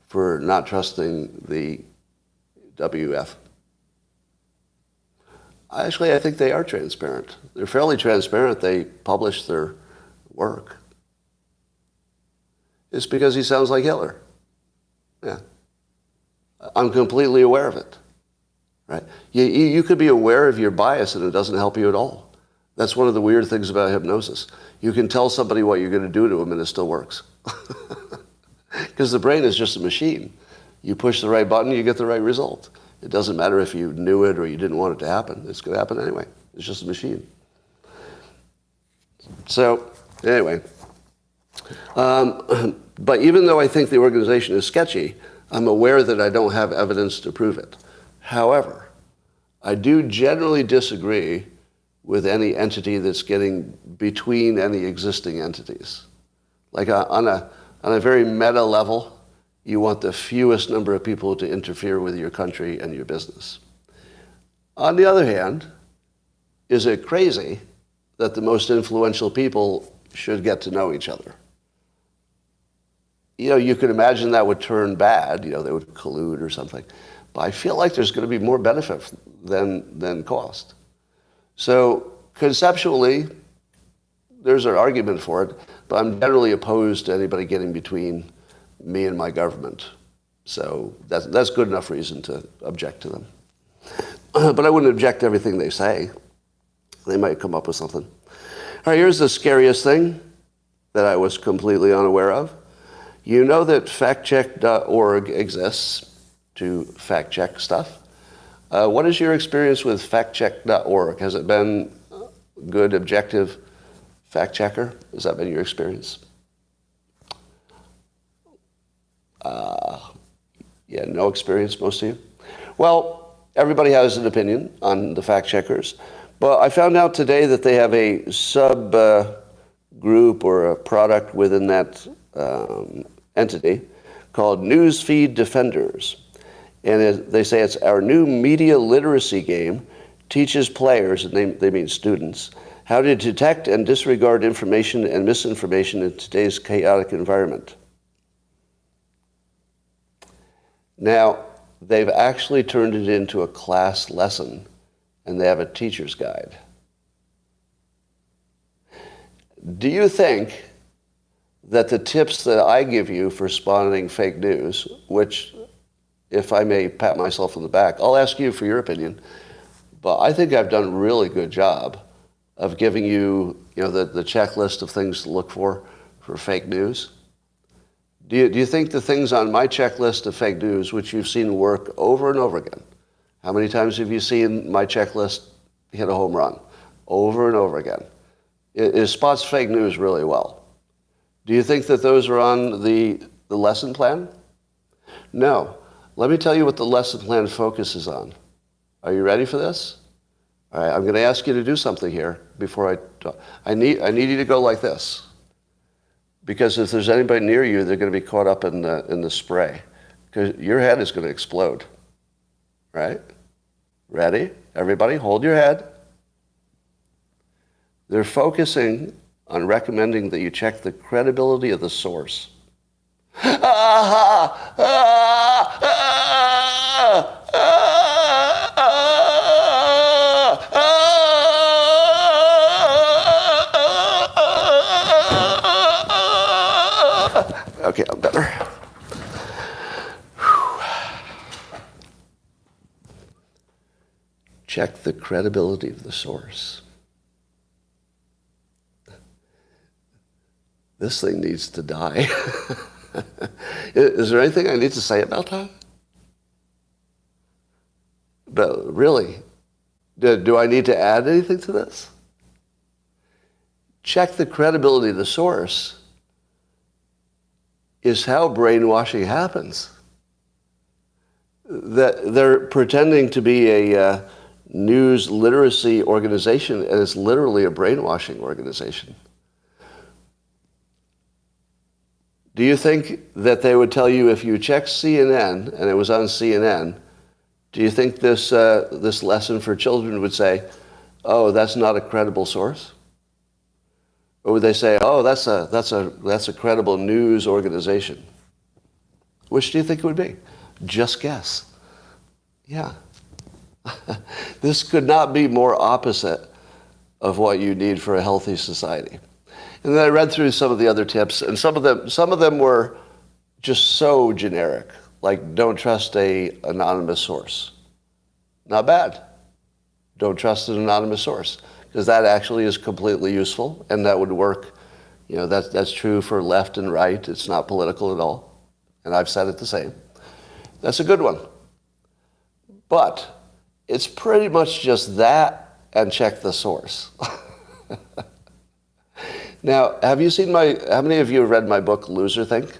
A: for not trusting the WEF? Actually, I think they are transparent. They're fairly transparent. They publish their work. It's because he sounds like Hitler. Yeah. I'm completely aware of it. Right? You could be aware of your bias and it doesn't help you at all. That's one of the weird things about hypnosis. You can tell somebody what you're going to do to them and it still works. Because the brain is just a machine. You push the right button, you get the right result. It doesn't matter if you knew it or you didn't want it to happen. It's going to happen anyway. It's just a machine. So, anyway. But even though I think the organization is sketchy, I'm aware that I don't have evidence to prove it. However, I do generally disagree with any entity that's getting between any existing entities. Like on a very meta level, you want the fewest number of people to interfere with your country and your business. On the other hand, is it crazy that the most influential people should get to know each other? You know, you could imagine that would turn bad, they would collude or something. But I feel like there's going to be more benefit than cost. So conceptually, there's an argument for it, but I'm generally opposed to anybody getting between me and my government. So that's good enough reason to object to them. But I wouldn't object to everything they say. They might come up with something. All right, here's the scariest thing that I was completely unaware of. You know that factcheck.org exists to fact check stuff. What is your experience with factcheck.org? Has it been good, objective fact checker? Has that been your experience? Yeah, no experience, most of you? Well, everybody has an opinion on the fact checkers. But I found out today that they have a sub-group or a product within that entity called Newsfeed Defenders. And they say it's our new media literacy game, teaches players, and they mean students, How to detect and disregard information and misinformation in today's chaotic environment. Now, they've actually turned it into a class lesson, and they have a teacher's guide. Do you think that the tips that I give you for spotting fake news, which, if I may pat myself on the back, I'll ask you for your opinion, but I think I've done a really good job of giving you, the checklist of things to look for fake news? Do you think the things on my checklist of fake news, which you've seen work over and over again, how many times have you seen my checklist hit a home run? Over and over again. It spots fake news really well. Do you think that those are on the lesson plan? No. Let me tell you what the lesson plan focuses on. Are you ready for this? All right, I'm going to ask you to do something here before I talk. I need you to go like this. Because if there's anybody near you, they're going to be caught up in the spray. Because your head is going to explode. Right? Ready? Everybody, hold your head. They're focusing on recommending that you check the credibility of the source. Okay, I'm better. Check the credibility of the source. This thing needs to die. Is there anything I need to say about that? But really, do I need to add anything to this? Check the credibility of the source is how brainwashing happens. That they're pretending to be a news literacy organization, and it's literally a brainwashing organization. Do you think that they would tell you if you checked CNN and it was on CNN, do you think this lesson for children would say, oh, that's not a credible source? Or would they say, oh, that's a credible news organization? Which do you think it would be? Just guess. Yeah. This could not be more opposite of what you need for a healthy society. And then I read through some of the other tips, and some of them were just so generic, like don't trust an anonymous source. Not bad. Don't trust an anonymous source, because that actually is completely useful, and that would work. That's true for left and right. It's not political at all, and I've said it the same. That's a good one. But it's pretty much just that and check the source. Now, how many of you have read my book, Loserthink?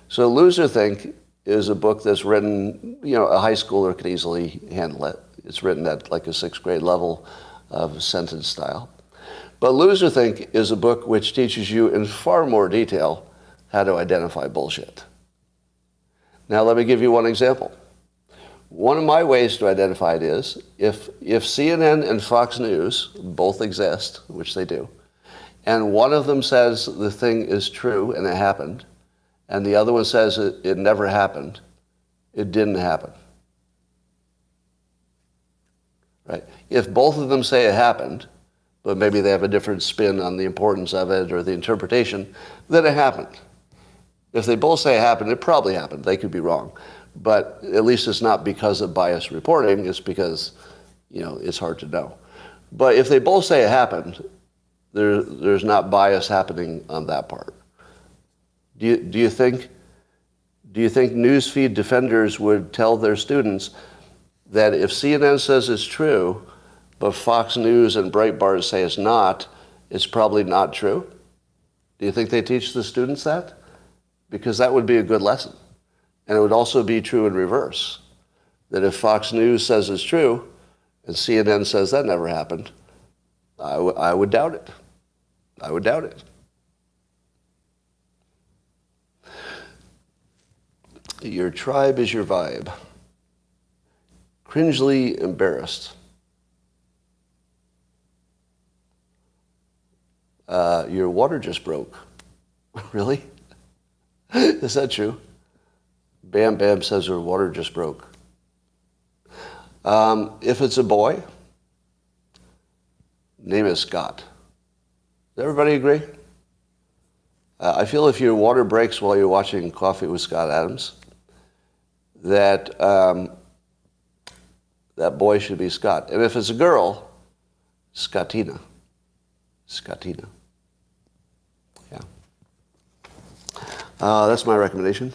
A: So Loserthink is a book that's written, a high schooler could easily handle it. It's written at like a 6th grade level of sentence style. But Loserthink is a book which teaches you in far more detail how to identify bullshit. Now, let me give you one example. One of my ways to identify it is, if CNN and Fox News both exist, which they do, and one of them says the thing is true and it happened, and the other one says it never happened, it didn't happen. Right? If both of them say it happened, but maybe they have a different spin on the importance of it or the interpretation, then it happened. If they both say it happened, it probably happened. They could be wrong. But at least it's not because of biased reporting, it's because, it's hard to know. But if they both say it happened, there's not bias happening on that part. Do you think newsfeed defenders would tell their students that if CNN says it's true, but Fox News and Breitbart say it's not, it's probably not true? Do you think they teach the students that? Because that would be a good lesson. And it would also be true in reverse, that if Fox News says it's true and CNN says that never happened, I would doubt it. I would doubt it. Your tribe is your vibe. Cringely embarrassed. Your water just broke. Really? Is that true? Bam Bam says her water just broke. If it's a boy, name is Scott. Does everybody agree? I feel if your water breaks while you're watching Coffee with Scott Adams, that that boy should be Scott. And if it's a girl, Scottina. Scottina. Yeah. That's my recommendation.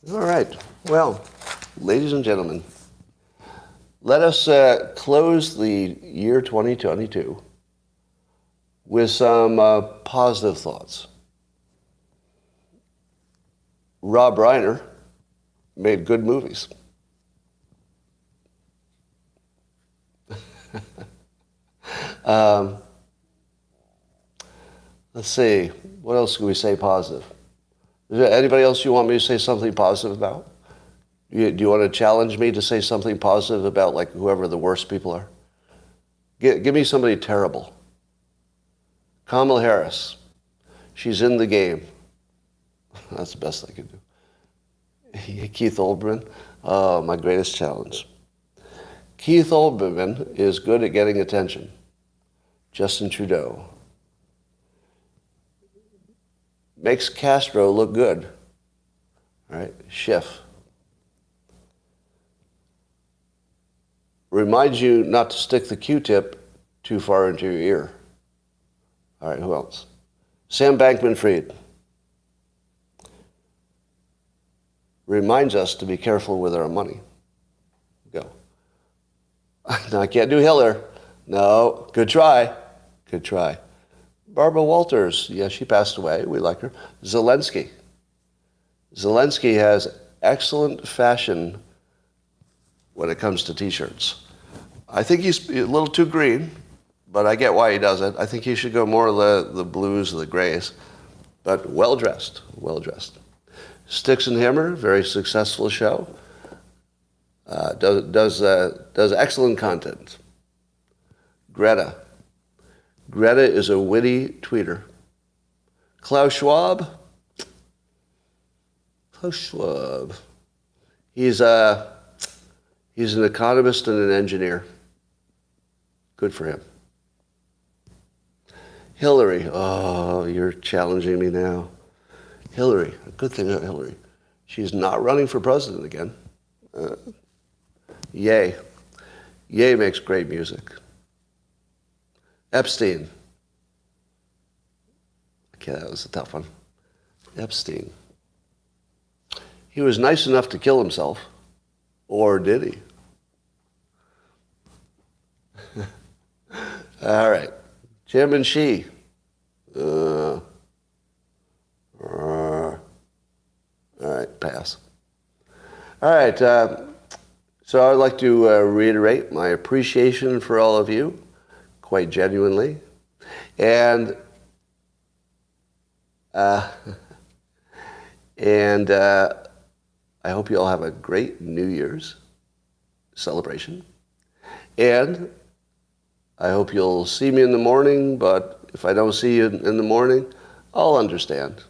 A: All right. Well, ladies and gentlemen, let us close the year 2022 with some positive thoughts. Rob Reiner made good movies. Let's see. What else can we say positive? Is there anybody else you want me to say something positive about? Do you want to challenge me to say something positive about, like, whoever the worst people are? Give me somebody terrible. Kamala Harris. She's in the game. That's the best I can do. Keith Olbermann. Oh, my greatest challenge. Keith Olbermann is good at getting attention. Justin Trudeau. Makes Castro look good. All right, Schiff. Reminds you not to stick the Q-tip too far into your ear. All right, who else? Sam Bankman-Fried. Reminds us to be careful with our money. Go. No, I can't do Hiller. No, good try. Good try. Barbara Walters. Yeah, she passed away. We like her. Zelensky. Zelensky has excellent fashion when it comes to T-shirts. I think he's a little too green, but I get why he does it. I think he should go more of the blues or the grays, but well-dressed, well-dressed. Sticks and Hammer, very successful show. Does excellent content. Greta. Greta is a witty tweeter. Klaus Schwab. Klaus Schwab. He's an economist and an engineer. Good for him. Hillary. Oh, you're challenging me now. Hillary. A good thing about Hillary. She's not running for president again. Yay. Yay makes great music. Epstein. Okay, that was a tough one. Epstein. He was nice enough to kill himself. Or did he? All right. Jim and She. All right, pass. All right. So I'd like to reiterate my appreciation for all of you, quite genuinely. And I hope you all have a great New Year's celebration. And I hope you'll see me in the morning, but if I don't see you in the morning, I'll understand.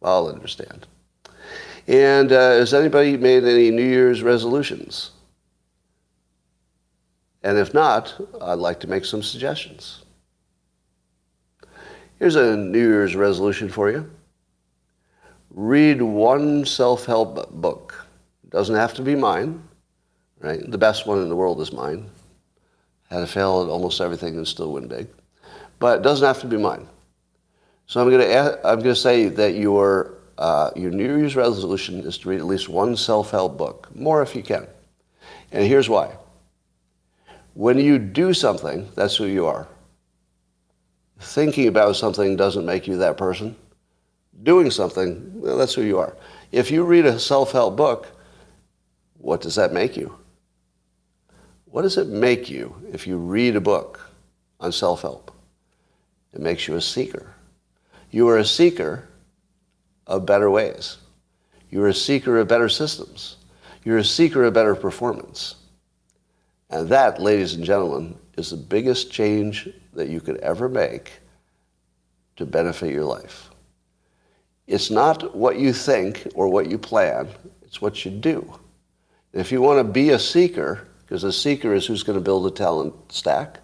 A: I'll understand. And has anybody made any New Year's resolutions? And if not, I'd like to make some suggestions. Here's a New Year's resolution for you. Read one self-help book. It doesn't have to be mine, right? The best one in the world is mine. Had to fail at almost everything and still win big. But it doesn't have to be mine. So I'm going to say that your New Year's resolution is to read at least one self-help book, more if you can. And here's why. When you do something, that's who you are. Thinking about something doesn't make you that person. Doing something, well, that's who you are. If you read a self-help book, what does that make you? What does it make you if you read a book on self-help? It makes you a seeker. You are a seeker of better ways. You're a seeker of better systems. You're a seeker of better performance. And that, ladies and gentlemen, is the biggest change that you could ever make to benefit your life. It's not what you think or what you plan, it's what you do. If you want to be a seeker, because a seeker is who's going to build a talent stack,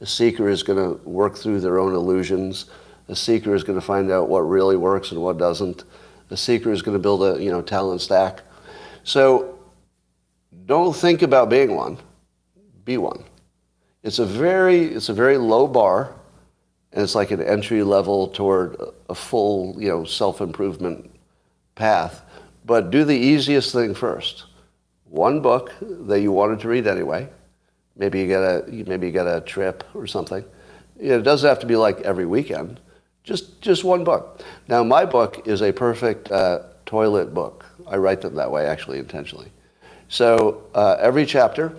A: a seeker is going to work through their own illusions, a seeker is going to find out what really works and what doesn't, a seeker is going to build a talent stack. So don't think about being one, be one. It's a very low bar, and it's like an entry level toward a full, self-improvement path. But do the easiest thing first. One book that you wanted to read anyway. Maybe you get a trip or something. It doesn't have to be like every weekend. Just one book. Now, my book is a perfect toilet book. I write them that way, actually, intentionally. So every chapter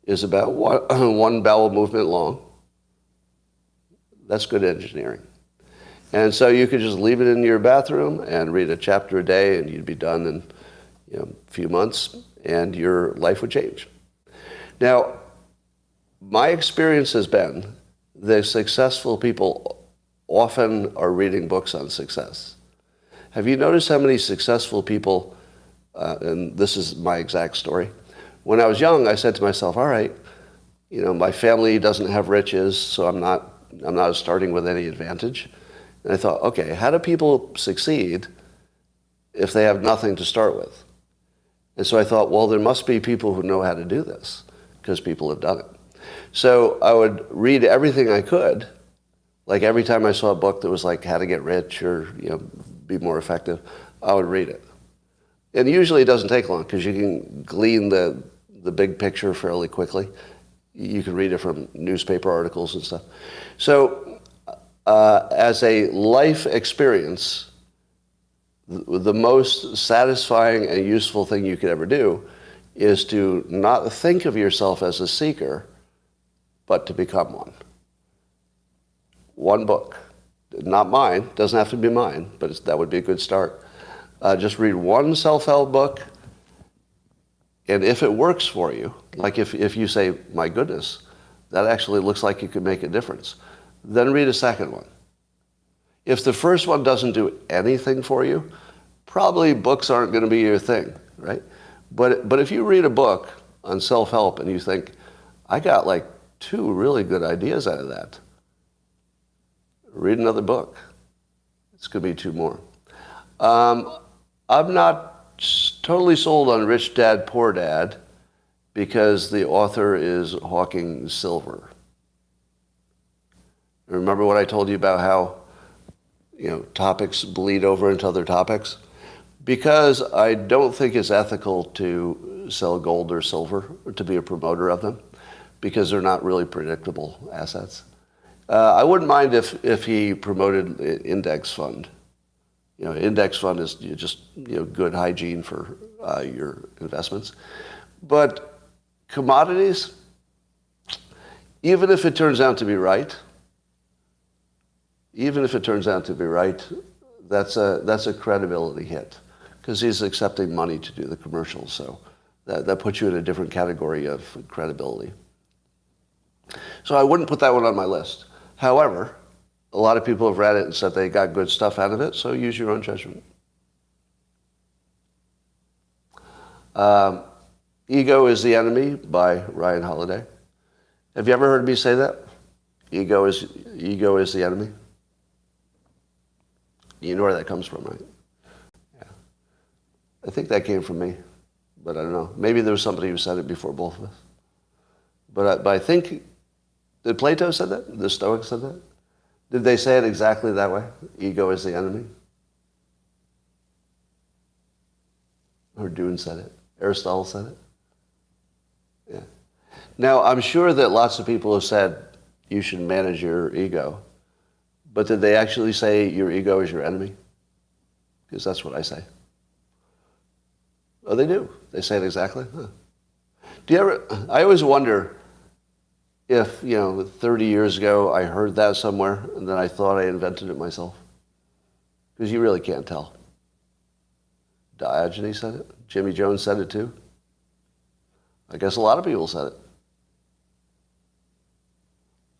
A: is about one bowel movement long. That's good engineering. And so you could just leave it in your bathroom and read a chapter a day, and you'd be done in a few months, and your life would change. Now, my experience has been that successful people often are reading books on success. Have you noticed how many successful people, and this is my exact story, when I was young, I said to myself, all right, my family doesn't have riches, so I'm not starting with any advantage. And I thought, okay, how do people succeed if they have nothing to start with? And so I thought, well, there must be people who know how to do this, because people have done it. So I would read everything I could. Like every time I saw a book that was like how to get rich or be more effective, I would read it. And usually it doesn't take long, because you can glean the big picture fairly quickly. You can read it from newspaper articles and stuff. So as a life experience, the most satisfying and useful thing you could ever do is to not think of yourself as a seeker, but to become one. One book. Not mine. Doesn't have to be mine, but that would be a good start. Just read one self-help book, and if it works for you, like if you say, my goodness, that actually looks like it could make a difference, then read a second one. If the first one doesn't do anything for you, probably books aren't going to be your thing, right? But if you read a book on self-help and you think, I got like 2 really good ideas out of that, read another book. It's going to be 2 more. I'm not totally sold on Rich Dad, Poor Dad because the author is hawking silver. Remember what I told you about how topics bleed over into other topics? Because I don't think it's ethical to sell gold or silver or to be a promoter of them, because they're not really predictable assets. I wouldn't mind if he promoted index fund. Index fund is just good hygiene for your investments. But commodities, even if it turns out to be right, that's a credibility hit, because he's accepting money to do the commercials. So that puts you in a different category of credibility. So I wouldn't put that one on my list. However, a lot of people have read it and said they got good stuff out of it, so use your own judgment. Ego is the Enemy by Ryan Holiday. Have you ever heard me say that? Ego is the enemy? You know where that comes from, right? Yeah. I think that came from me, but I don't know. Maybe there was somebody who said it before both of us. But I think, did Plato said that? The Stoics said that? Did they say it exactly that way? Ego is the enemy? Or Dune said it? Aristotle said it? Yeah. Now, I'm sure that lots of people have said you should manage your ego. But did they actually say your ego is your enemy? Because that's what I say. Oh, they do. They say it exactly. Huh. I always wonder if, 30 years ago I heard that somewhere and then I thought I invented it myself. Because you really can't tell. Diogenes said it. Jimmy Jones said it too. I guess a lot of people said it.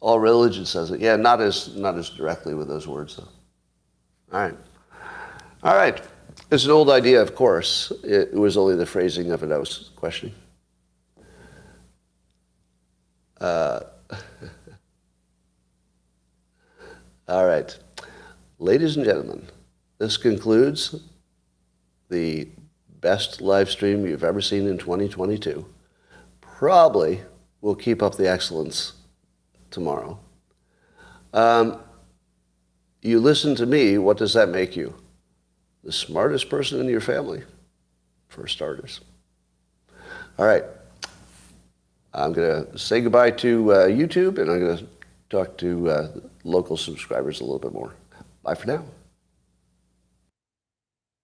A: All religion says it. Yeah, not as directly with those words, though. All right. It's an old idea, of course. It was only the phrasing of it I was questioning. All right. Ladies and gentlemen, this concludes the best live stream you've ever seen in 2022. Probably will keep up the excellence tomorrow. You listen to me, what does that make you? The smartest person in your family, for starters. All right. I'm going to say goodbye to YouTube, and I'm going to talk to local subscribers a little bit more. Bye for now.